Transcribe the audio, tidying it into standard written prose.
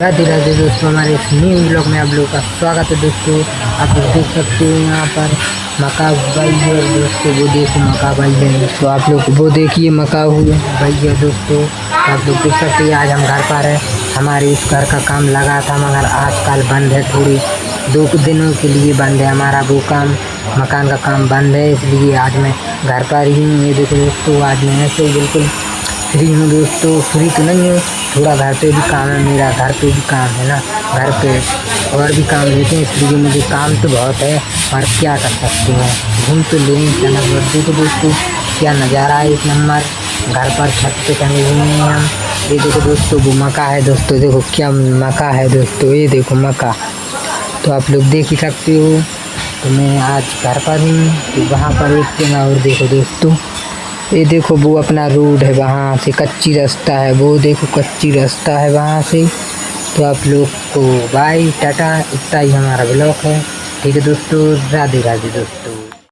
राधे राधे दोस्तों, हमारे इस न्यू ब्लॉग में आप लोगों का स्वागत है। दोस्तों आप लोग देख सकते हो यहाँ पर मक्का भाई है। दोस्तों वो देखो मक्का भाई है, तो आप लोग वो देखिए मक्का हुए भाई है। दोस्तों आप लोग देख सकते हैं आज हम घर पर है। हमारे इस घर का काम लगा था मगर आजकल बंद है, थोड़ी 2 दिनों के लिए बंद है हमारा वो काम, मकान का काम बंद है, इसलिए आज मैं घर पर ही हूँ। ये देखो दोस्तों आज मैं ऐसे बिल्कुल फ्री हूँ। दोस्तों फ्री तो नहीं हूँ, थोड़ा घर पे भी काम है, मेरा घर पे भी काम है ना, घर पे और भी काम लेते हैं, इसलिए मुझे काम तो बहुत है और क्या कर सकते हैं, घूम तो लेंगे क्या ना। देखो दोस्तों क्या नज़ारा है, एक नंबर घर पर छत पे टंगे हुए हैं हम। ये देखो दोस्तों वो मक्का है। दोस्तों देखो क्या मक्का है दोस्तों, ये देखो मक्का, तो आप लोग देख ही सकते हो। तो मैं आज घर पर हूँ, तो वहाँ पर एक जगह और देखो दोस्तों, ये देखो वो अपना रोड है, वहाँ से कच्ची रास्ता है, वो देखो कच्ची रास्ता है वहाँ से। तो आप लोग को बाय टाटा, इतना ही हमारा ब्लॉग है। ठीक है दोस्तों, राधे राधे दोस्तों।